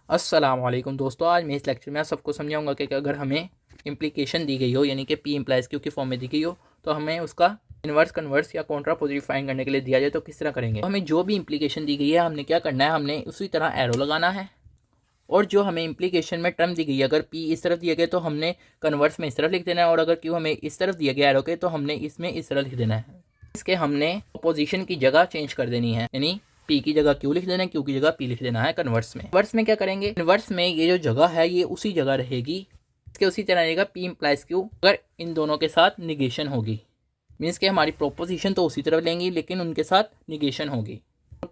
अस्सलाम वालेकुम दोस्तों, आज मैं इस लेक्चर में सबको समझाऊंगा कि अगर हमें इम्प्लीकेशन दी गई हो यानी कि पी इम्प्लाइज क्यू की फॉर्म में दी गई हो तो हमें उसका इन्वर्स कन्वर्स या कॉन्ट्रा पॉजिटिव फाइंड करने के लिए दिया जाए तो किस तरह करेंगे। तो हमें जो भी इम्प्लीकेशन दी गई है हमने क्या करना है, हमने उसी तरह एरो लगाना है। और जो हमें इम्प्लीकेशन में टर्म दी गई है, अगर पी इस तरफ दिया गया तो हमने कन्वर्स में इस तरफ लिख देना है, और अगर क्यू हमें इस तरफ दिया गया एरो के तो हमने इसमें इस तरह लिख देना है। इसके हमने अपोजिशन की जगह चेंज कर देनी है, यानी पी की जगह क्यू लिख देना है, क्यू की जगह पी लिख देना है। कन्वर्स में क्या करेंगे, कन्वर्स में ये जो जगह है ये उसी जगह रहेगी, इसके उसी तरह रहेगा पी इम्प्लाइज क्यू अगर इन दोनों के साथ निगेशन होगी। मीन्स के हमारी प्रोपोजिशन तो उसी तरफ लेंगी लेकिन उनके साथ निगेशन होगी।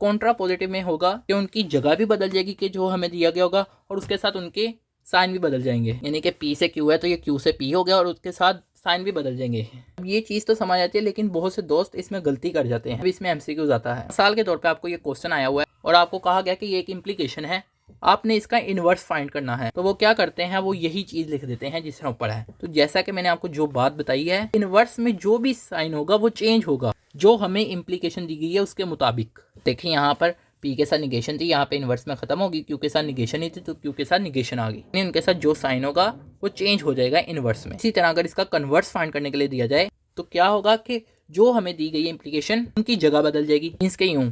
कॉन्ट्रा पॉजिटिव में होगा कि उनकी जगह भी बदल जाएगी कि जो हमें दिया गया होगा, और उसके साथ उनके साइन भी बदल जाएंगे, यानी कि पी से क्यू है तो ये क्यू से पी हो गया और उसके साथ साइन भी बदल जाएंगे। अब ये चीज़ तो समझ आती है लेकिन बहुत से दोस्त इसमें गलती कर जाते हैं। अब इसमें एमसीक्यूज आता है। मिसाल के तौर पे आपको ये क्वेश्चन आया हुआ है और आपको कहा गया कि ये एक इम्प्लीकेशन है, आपने इसका इन्वर्स फाइंड करना है। तो वो क्या करते हैं, वो यही चीज़ लिख देते हैं जिस तरह ऊपर है। तो जैसा कि मैंने आपको जो बात बताई है, इन्वर्स में जो भी साइन होगा वो चेंज होगा जो हमें इम्प्लीकेशन दी गई है उसके मुताबिक। देखिए यहाँ पर पी के साथ निगेशन थी, यहाँ पे इन्वर्स में खत्म होगी, क्यू के साथ निगेशन नहीं थी तो क्यू के साथ निगेशन आ गई। उनके साथ जो साइन होगा वो चेंज हो जाएगा इन्वर्स में। इसी तरह अगर इसका कन्वर्स फाइंड करने के लिए दिया जाए तो क्या होगा कि जो हमें दी गई इम्प्लीकेशन उनकी जगह बदल जाएगी। मीन्स के यूं,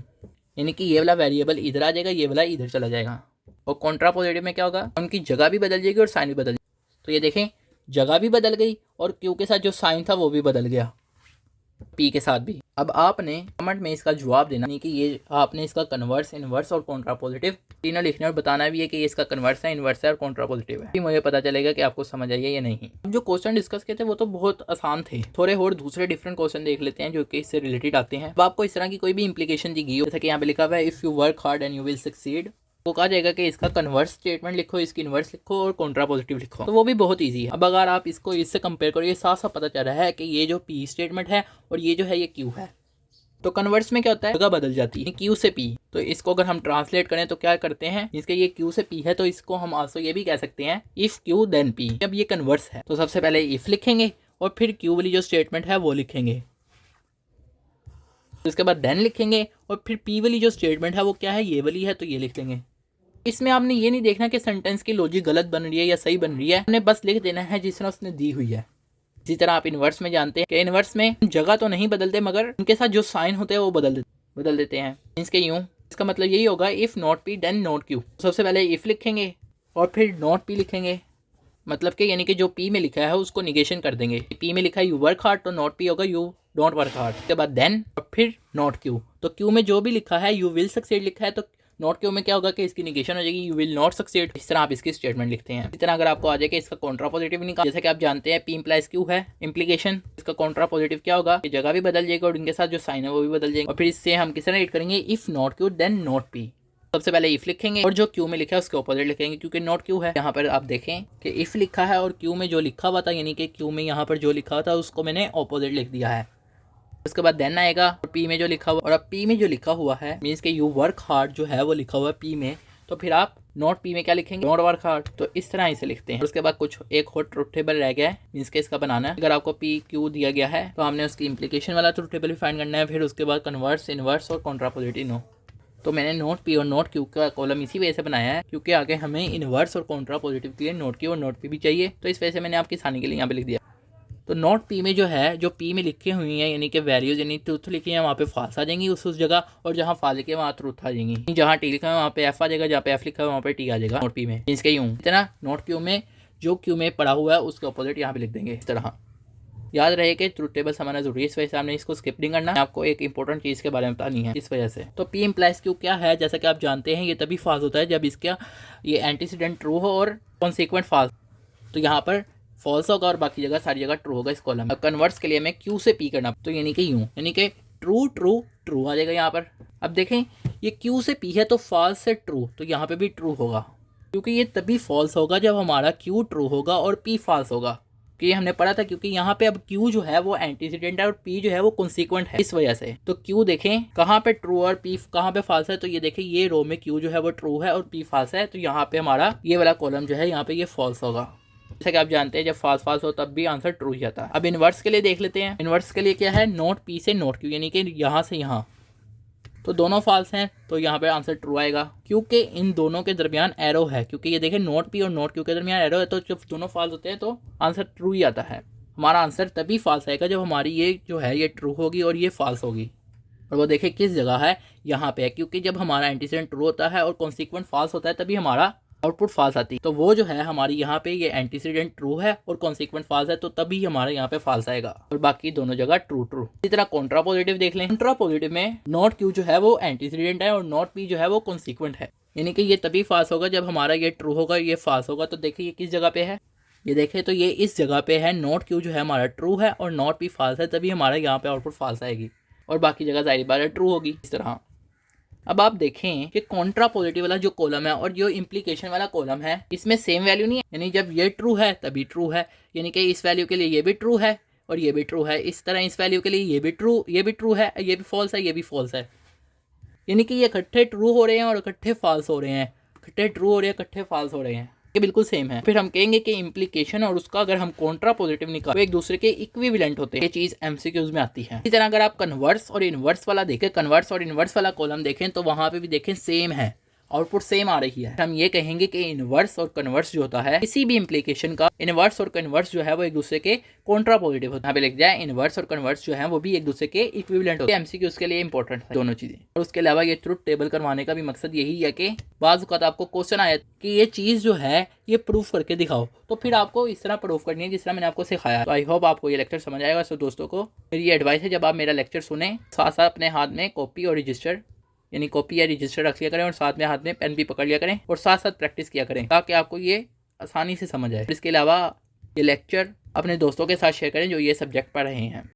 यानी कि ये वाला वेरिएबल इधर आ जाएगा, ये वाला इधर चला जाएगा। और कॉन्ट्रा पॉजिटिव में क्या होगा, उनकी जगह भी बदल जाएगी और साइन भी बदल जाएगी। तो ये देखें, जगह भी बदल गई और क्यू के साथ जो साइन था वो भी बदल गया, पी के साथ भी। अब आपने कमेंट में इसका जवाब देना, नहीं कि ये आपने इसका कन्वर्स, इन्वर्स और कॉन्ट्रा पॉजिटिव तीनों लिखने और बताना भी है कि ये इसका कन्वर्स है, इन्वर्स है और कॉन्ट्रा पॉजिटिव है। मुझे पता चलेगा कि आपको समझ आई है या नहीं। जो क्वेश्चन डिस्कस किए थे वो तो बहुत आसान थे, थोड़े और दूसरे डिफरेंट क्वेश्चन देख लेते हैं जो कि इससे रिलेटेड आते हैं। अब आपको इस तरह की कोई भी इम्प्लीकेशन दी गई हो, जैसा कि यहाँ पे लिखा हुआ है if you work hard and you will succeed, वो कहा जाएगा कि इसका कन्वर्स स्टेटमेंट लिखो, इसकी इन्वर्स लिखो और कॉन्ट्रा पॉजिटिव लिखो। तो वो भी बहुत इजी है। अब अगर आप इसको इससे कंपेयर करो, ये साफ साफ पता चल रहा है कि ये जो पी स्टेटमेंट है और ये जो है ये क्यू है। तो कन्वर्स में क्या होता है, जगह बदल जाती है, क्यू से पी। तो इसको अगर हम ट्रांसलेट करें तो क्या करते हैं, इसके ये क्यू से पी है तो इसको हम आल्सो ये भी कह सकते हैं इफ क्यू देन पी। जब ये कन्वर्स है तो सबसे पहले इफ लिखेंगे और फिर क्यू वाली जो स्टेटमेंट है वो लिखेंगे, उसके बाद देन लिखेंगे और फिर पी वाली जो स्टेटमेंट है वो क्या है, ये वाली है तो ये लिख देंगे। इसमें आपने ये नहीं देखना कि सेंटेंस की लॉजिक गलत बन रही है या सही बन रही है, हमने बस लिख देना है जिस तरह उसने दी हुई है। इसी तरह आप इन्वर्स में जानते हैं कि इन्वर्स में जगह तो नहीं बदलते मगर उनके साथ जो साइन होते हैं वो बदल देते हैं। मीन्स के यूं, इसका मतलब यही होगा if not P then not Q. सबसे पहले इफ लिखेंगे और फिर नॉट पी लिखेंगे, मतलब कि यानी कि जो पी में लिखा है उसको निगेशन कर देंगे। पी में लिखा है यू वर्क हार्ड तो नॉट पी होगा यू डोंट वर्क हार्ड। उसके बाद देन और फिर नॉट क्यू, तो क्यू में जो भी लिखा है यू विल सक्सीड लिखा है तो नॉट क्यू में क्या होगा कि इसकी निगेशन हो जाएगी, यू विल नॉट सक्सीड। इस तरह आप इसकी स्टेटमेंट लिखते हैं। इस तरह अगर आपको आ जाए कि इसका कॉन्ट्रा पॉजिटिव निकाल, जैसे कि आप जानते हैं पी इम्प्लाइज क्यू है इम्प्लीकेशन, इसका कॉन्ट्रा पॉजिटिव क्या होगा, जगह भी बदल जाएगी और उनके साथ जो साइन है वो भी बदल जाएंगे। और फिर इससे हम किस तरह रीड करेंगे, if not Q then not P. सबसे पहले इफ लिखेंगे और जो क्यू में लिखा है उसके ऑपोजिट लिखेंगे, क्योंकि नॉट क्यू है। यहाँ पर आप देखें कि इफ लिखा है और क्यू में जो लिखा हुआ था, यानी कि क्यू में यहाँ पर जो लिखा हुआ था उसको मैंने ऑपोजिट लिख दिया है। उसके बाद देन आएगा और पी में जो लिखा हुआ, और अब पी में जो लिखा हुआ है मीन्स के यू वर्क हार्ड जो है वो लिखा हुआ है पी में, तो फिर आप नॉट पी में क्या लिखेंगे, नॉट वर्क हार्ड। तो इस तरह इसे लिखते हैं। उसके बाद कुछ एक और ट्रुथ टेबल रह गया है, मीन्स के इसका बनाना है। अगर आपको पी क्यू दिया गया है तो हमने उसकी इम्प्लीकेशन वाला ट्रुथ टेबल भी फाइंड करना है, फिर उसके बाद कन्वर्स, इन्वर्स और कॉन्ट्रा पॉजिटिव नो। तो मैंने नोट पी और नोट क्यू का कॉलम इसी वजह से बनाया है क्योंकि आगे हमें इन्वर्स और कॉन्ट्रा पॉजिटिव के लिए नोट क्यू और नोट पी भी चाहिए, तो इस वजह से मैंने आपकी आसानी के लिए यहाँ पे लिख दिया। तो नोट पी में जो है, जो पी में लिखी हुई है यानी कि वैल्यूज यानी ट्रूथ लिखी है वहाँ पे फॉल्स आ जाएंगी उस जगह, और जहाँ फॉल्स लिखे वहाँ ट्रूथ आ जाएंगी। जहाँ टी लिखा है वहाँ पे एफ आ जाएगा, जहाँ पे एफ लिखा है वहाँ पे टी आ जाएगा नोट पी में। इसके यूँ इतना नोट क्यू में जो क्यू में पड़ा हुआ है उसके अपोजिट यहाँ पे लिख देंगे। इस तरह याद रहे कि ट्रूथ टेबल समझना जरूरी है, इस वजह से हमने इसको स्किप नहीं करना। आपको एक इंपॉर्टेंट चीज़ के बारे में बतानी है इस वजह से। तो पी इम्प्लाइज क्यू क्या है, जैसा कि आप जानते हैं ये तभी फॉल्स होता है जब इसका ये एंटीसीडेंट ट्रू हो और कॉन्सिक्वेंट फॉल्स। तो यहाँ पर फॉल्स होगा और बाकी जगह सारी जगह ट्रू होगा इस कॉलम में। कन्वर्स के लिए हमें क्यू से पी करना, तो यानी कि यूँ, यानी कि ट्रू ट्रू ट्रू आ जाएगा यहाँ पर। अब देखें ये क्यू से पी है तो फॉल्स से ट्रू, तो यहाँ पे भी ट्रू होगा क्योंकि ये तभी फॉल्स होगा जब हमारा क्यू ट्रू होगा और पी फॉल्स होगा, कि ये हमने पढ़ा था। क्योंकि यहाँ पे अब क्यू जो है वो एंटीसीडेंट है और पी जो है वो कॉन्सिक्वेंट है, इस वजह से। तो क्यू देखें कहाँ पे ट्रू और पी कहाँ पे फॉल्स है, तो ये देखें ये रो में क्यू जो है वो ट्रू है और पी फॉल्स है, तो यहाँ पे हमारा ये वाला कॉलम जो है यहाँ पे ये फॉल्स होगा। जैसा कि आप जानते हैं जब फॉल्स फॉल्स हो तब भी आंसर ट्रू ही आता है। अब इन्वर्स के लिए देख लेते हैं। इन्वर्स के लिए क्या है, नोट पी से नोट क्यू, यानी कि यहाँ से यहाँ तो दोनों फॉल्स हैं, तो यहाँ पे आंसर ट्रू आएगा क्योंकि इन दोनों के दरमियान एरो है। क्योंकि ये देखें नोट पी और नोट क्यू के दरमियान एरो है, तो जब दोनों फॉल्स होते हैं तो आंसर ट्रू ही आता है। हमारा आंसर तभी फॉल्स आएगा जब हमारी ये जो है ये ट्रू होगी और ये फॉल्स होगी। और वो देखें किस जगह है, यहाँ पे है, क्योंकि जब हमारा एंटीसीडेंट ट्रू होता है और कॉन्सिक्वेंट फॉल्स होता है तभी हमारा आउटपुट फॉल्स आती है। तो वो जो है हमारी यहाँ पे ये एंटीसीडेंट ट्रू है और कॉन्सिक्वेंट फॉल्स है, तो तभी हमारे यहाँ पे फॉल्स आएगा और बाकी दोनों जगह ट्रू ट्रू। इसी तरह कॉन्ट्रा पॉजिटिव देख लें। कॉन्ट्रा पॉजिटिव में नॉट क्यू जो है वो एंटीसीडेंट है और नॉट पी जो है वो कॉन्सिक्वेंट है, यानी कि ये तभी फॉल्स होगा जब हमारा ये ट्रू होगा, ये फॉल्स होगा। तो देखिए ये किस जगह पे है, ये देखें तो ये इस जगह पे है। नॉट क्यू जो है हमारा ट्रू है और नॉट पी फॉल्स है, तभी हमारा यहाँ पे आउटपुट फॉल्स आएगी और बाकी जगह जाहिर बात है ट्रू होगी। इस तरह अब आप देखें कि कॉन्ट्रा पॉजिटिव वाला जो कॉलम है और जो इम्प्लीकेशन वाला कॉलम है, इसमें सेम वैल्यू नहीं है, यानी जब ये ट्रू है तभी ट्रू है, यानी कि इस वैल्यू के लिए ये भी ट्रू है और ये भी ट्रू है। इस तरह इस वैल्यू के लिए ये भी ट्रू है, ये भी फॉल्स है, ये भी फॉल्स है, यानी कि ये इकट्ठे ट्रू हो रहे हैं और इकट्ठे फॉल्स हो रहे हैं, इकट्ठे ट्रू हो रहे हैं, इकट्ठे फॉल्स हो रहे हैं, ये बिल्कुल सेम है। फिर हम कहेंगे कि इम्प्लीकेशन और उसका अगर हम कॉन्ट्रा पॉजिटिव निकाल तो एक दूसरे के इक्विवेलेंट होते हैं। ये चीज एमसीक्यूज में आती है। इसी तरह अगर आप कन्वर्स और इनवर्स वाला देखें, कन्वर्स और इनवर्स वाला कॉलम देखें तो वहां पे भी देखें सेम है, आउटपुट सेम आ रही है। हम ये कहेंगे कि इनवर्स और कन्वर्स जो होता है किसी भी इम्प्लीकेशन का, इनवर्स और कन्वर्स जो है वो एक दूसरे के कॉन्ट्रा पॉजिटिव होता है। यहाँ पे लिख जाए इनवर्स और कन्वर्स जो है वो भी एक दूसरे के इक्विवेलेंट होते हैं। एमसीक्यूज के लिए इंपॉर्टेंट है दोनों चीजें। और उसके अलावा ये ट्रुथ टेबल करवाने का भी मकसद यही है कि बाज़ औक़ात आपको क्वेश्चन आया कि ये चीज़ जो है ये प्रूफ करके दिखाओ, तो फिर आपको इस तरह प्रूफ करनी है जिस तरह मैंने आपको सिखाया। तो आई होप आपको ये लेक्चर समझ आएगा। सो दोस्तों को मेरी ये एडवाइस है, जब आप मेरा लेक्चर सुने साथ साथ अपने हाथ में कॉपी और रजिस्टर, यानी कॉपी या रजिस्टर रख लिया करें और साथ में हाथ में पेन भी पकड़ लिया करें और साथ साथ प्रैक्टिस किया करें ताकि आपको ये आसानी से समझ आए। इसके अलावा ये लेक्चर अपने दोस्तों के साथ शेयर करें जो ये सब्जेक्ट पढ़ रहे हैं।